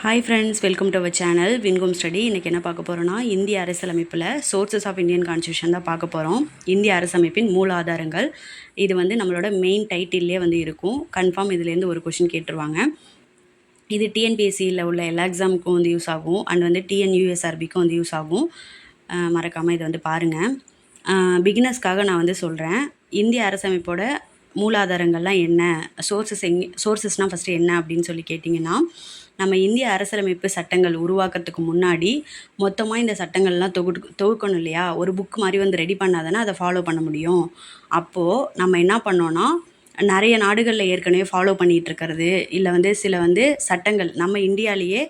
Hi friends, welcome to our channel wincom study. இன்றைக்கி என்ன பார்க்க போகிறோன்னா, இந்திய அரசியலமைப்பில் சோர்சஸ் ஆஃப் இந்தியன் கான்ஸ்டியூஷன் தான் பார்க்க போகிறோம். இந்திய அரசமைப்பின் மூல ஆதாரங்கள். இது நம்மளோட மெயின் டைட்டில்லே இருக்கும். கன்ஃபார்ம் இதுலேருந்து ஒரு கொஷின் கேட்டுருவாங்க. இது டிஎன்பிஎஸ்சியில் உள்ள எல்லா எக்ஸாமுக்கும் யூஸ் ஆகும். அண்ட் டிஎன்யூஎஸ்ஆர்பிக்கும் யூஸ் ஆகும். மறக்காமல் இதை பாருங்கள். பிகினர்ஸ்க்காக நான் சொல்கிறேன். இந்திய அரசமைப்போட மூலாதாரங்கள்லாம் என்ன, சோர்சஸ்னால் ஃபஸ்ட்டு என்ன அப்படின்னு சொல்லி கேட்டிங்கன்னா, நம்ம இந்திய அரசியலமைப்பு சட்டங்கள் உருவாக்கத்துக்கு முன்னாடி மொத்தமாக இந்த சட்டங்கள்லாம் தொகுக்கணும் இல்லையா? ஒரு புக் மாதிரி ரெடி பண்ணாதானே அதை ஃபாலோ பண்ண முடியும். அப்போது நம்ம என்ன பண்ணோன்னா, நிறைய நாடுகளில் ஏற்கனவே ஃபாலோ பண்ணிகிட்ருக்கிறது இல்லை சில சட்டங்கள் நம்ம இந்தியாவிலேயே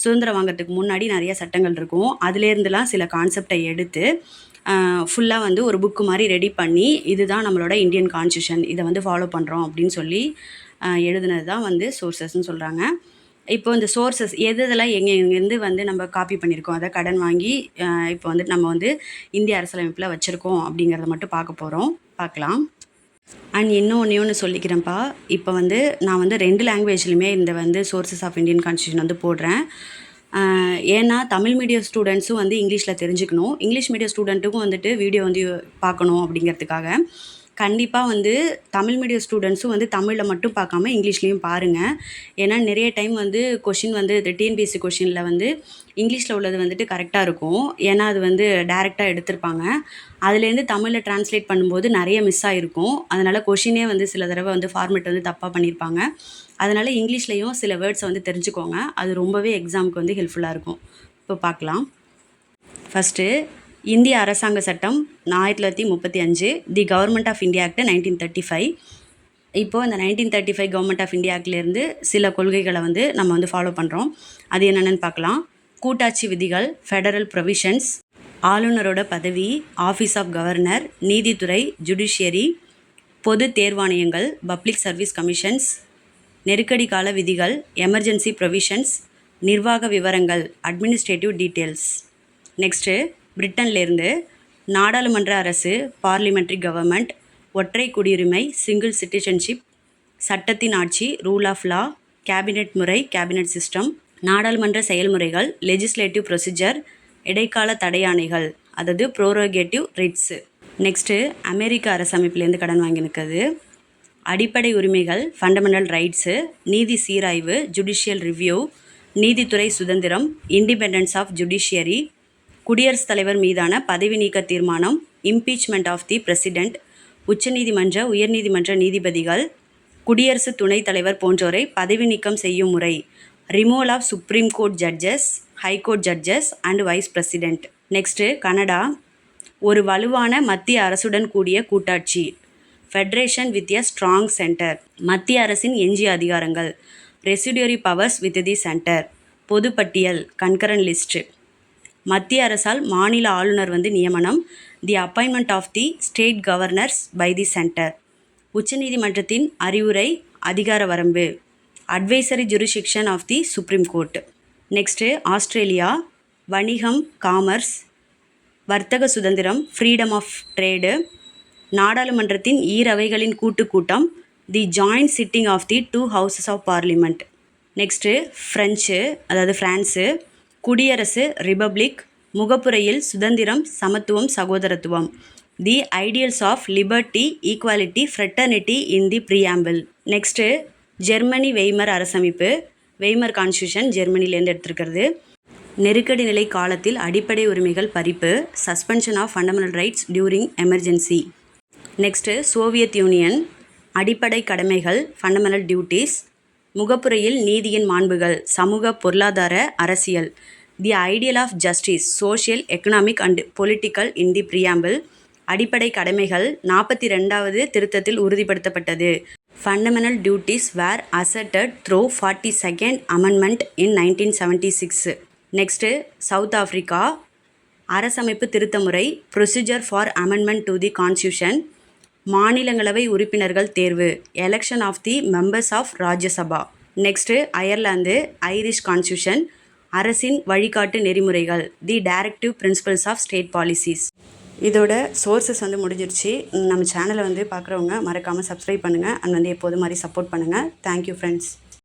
சுதந்திரம் வாங்கிறதுக்கு முன்னாடி நிறைய சட்டங்கள் இருக்கும். அதுலேருந்துலாம் சில கான்செப்டை எடுத்து ஃபுல்லாக ஒரு புக்கு மாதிரி ரெடி பண்ணி, இதுதான் நம்மளோட இந்தியன் கான்ஸ்டியூஷன், இதை ஃபாலோ பண்ணுறோம் அப்படின்னு சொல்லி எழுதுனது தான் சோர்சஸ்ன்னு சொல்கிறாங்க. இப்போ இந்த சோர்சஸ் எதெல்லாம் எங்கேருந்து நம்ம காப்பி பண்ணியிருக்கோம், அதை கடன் வாங்கி இப்போ நம்ம இந்திய அரசியலமைப்பில் வச்சுருக்கோம் அப்படிங்கிறத மட்டும் பார்க்கலாம். அண்ட் இன்னொன்று சொல்லிக்கிறேன்ப்பா. இப்போ நான் 2 லாங்குவேஜ்லையுமே இந்த சோர்சஸ் ஆஃப் இந்தியன் கான்ஸ்டியூஷன் போடுறேன். ஏன்னா தமிழ் மீடியம் ஸ்டூடெண்ட்ஸும் இங்கிலீஷில் தெரிஞ்சுக்கணும், இங்கிலீஷ் மீடியம் ஸ்டூடெண்ட்டுக்கும் வீடியோ பார்க்கணும் அப்படிங்கிறதுக்காக. கண்டிப்பாக தமிழ் மீடியம் ஸ்டூடெண்ட்ஸும் தமிழில் மட்டும் பார்க்காம இங்கிலீஷ்லேயும் பாருங்கள். ஏன்னா நிறைய டைம் கொஷின் டிஎன்பிஎஸ்சி கொஷினில் இங்கிலீஷில் உள்ளது கரெக்டாக இருக்கும். ஏன்னா அது டைரெக்டாக எடுத்திருப்பாங்க. அதுலேருந்து தமிழில் ட்ரான்ஸ்லேட் பண்ணும்போது நிறைய மிஸ் ஆகிருக்கும். அதனால் கொஷினே சில தடவை ஃபார்மேட் தப்பாக பண்ணியிருப்பாங்க. அதனால் இங்கிலீஷ்லேயும் சில வேர்ட்ஸை தெரிஞ்சுக்கோங்க. அது ரொம்பவே எக்ஸாமுக்கு ஹெல்ப்ஃபுல்லாக இருக்கும். இப்போ பார்க்கலாம். ஃபஸ்ட்டு இந்திய அரசாங்க சட்டம் 1935, the government of India act 1935. இப்போது இந்த 1935 கவர்மெண்ட் ஆஃப் இந்தியா ஆக்ட்லேருந்து சில கொள்கைகளை நம்ம ஃபாலோ பண்ணுறோம். அது என்னென்னு பார்க்கலாம். கூட்டாட்சி விதிகள், ஃபெடரல் ப்ரொவிஷன்ஸ், ஆளுநரோட பதவி, ஆஃபீஸ் ஆஃப் கவர்னர், நீதித்துறை, ஜுடிஷியரி, பொது தேர்வாணையங்கள், பப்ளிக் சர்வீஸ் கமிஷன்ஸ், நெருக்கடி கால விதிகள், எமர்ஜென்சி ப்ரொவிஷன்ஸ், நிர்வாக விவரங்கள், அட்மினிஸ்ட்ரேட்டிவ் டீட்டெயில்ஸ். நெக்ஸ்ட்டு பிரிட்டன்லேருந்து நாடாளுமன்ற அரசு, பார்லிமெண்ட்ரி கவர்மெண்ட், ஒற்றை குடியுரிமை, சிங்கிள் சிட்டிசன்ஷிப், சட்டத்தின் ஆட்சி, ரூல் ஆஃப் லா, கேபினெட் முறை, கேபினெட் சிஸ்டம், நாடாளுமன்ற செயல்முறைகள், லெஜிஸ்லேட்டிவ் ப்ரொசீஜர், இடைக்கால தடையாணைகள், அதாவது ப்ரோரோகேட்டிவ் ரிட்ஸு. நெக்ஸ்ட்டு அமெரிக்க அரசமைப்புலேருந்து கடன் வாங்கியிருக்கிறது. அடிப்படை உரிமைகள், ஃபண்டமெண்டல் ரைட்ஸு, நீதி சீராய்வு, ஜுடிஷியல் ரிவ்யூ, நீதித்துறை சுதந்திரம், இண்டிபெண்டன்ஸ் ஆஃப் ஜுடிஷியரி, குடியரசுத் தலைவர் மீதான பதவி நீக்க தீர்மானம், இம்பீச்மெண்ட் ஆஃப் தி பிரசிடெண்ட், உச்சநீதிமன்ற உயர்நீதிமன்ற நீதிபதிகள், குடியரசு துணைத் தலைவர் போன்றோரை பதவி நீக்கம் செய்யும் முறை, removal of supreme court judges, high court judges and vice president. Next Canada, ஒரு வலுவான மத்திய அரசுடன் கூடிய கூட்டாட்சி, federation with a strong centre, மத்திய அரசின் எஞ்சிய அதிகாரங்கள், residuary powers with the centre, பொதுப்பட்டியல், கன்கரண்ட் லிஸ்ட்டு, மத்திய அரசால் மாநில ஆளுநர் நியமனம், the appointment of the state governors by the centre, உச்சநீதிமன்றத்தின் அறிவுரை, அதிகார வரம்பு, advisory jurisdiction of the supreme court. Next Australia, வணிகம், காமர்ஸ், வர்த்தக சுதந்திரம், ஃப்ரீடம் ஆஃப் ட்ரேடு, நாடாளுமன்றத்தின் ஈரவைகளின் கூட்டம், the joint sitting of the 2 houses of parliament. Next French, அதாவது ஃப்ரான்ஸு, குடியரசு, ரிபப்ளிக், முகப்புரையில் சுதந்திரம், சமத்துவம், சகோதரத்துவம், the ideals of liberty, equality, fraternity in the preamble. Next Germany Weimar அரசமைப்பு, வெய்மர் கான்ஸ்டியூஷன் ஜெர்மனிலேருந்து எடுத்திருக்கிறது. நெருக்கடி நிலை காலத்தில் அடிப்படை உரிமைகள் பறிப்பு, suspension of fundamental rights during emergency. Next Soviet Union, அடிப்படை கடமைகள், ஃபண்டமெண்டல் டியூட்டிஸ், முகப்புரையில் நீதியின் மாண்புகள், சமூக, பொருளாதார, அரசியல், the ideal of justice, social, economic and political in the preamble. அடிப்படை கடமைகள் 42வது திருத்தத்தில் உறுதிப்படுத்தப்பட்டது. Fundamental duties were asserted through 42nd amendment in 1976. Next south Africa, அரசமைப்பு திருத்த முறை, procedure for amendment to the constitution, மாநிலங்களவை உறுப்பினர்கள் தேர்வு, election of the members of Rajya Sabha. Next Ireland, Irish constitution, அரசின் வழிகாட்டு நெறிமுறைகள், the directive principles of state policies. இதோட சோர்சஸ் முடிஞ்சிருச்சு. நம்ம சேனலை பார்க்குறவங்க மறக்காமல் சப்ஸ்கிரைப் பண்ணுங்கள். அண்ட் எப்போது மாதிரி சப்போர்ட் பண்ணுங்கள். Thank you friends.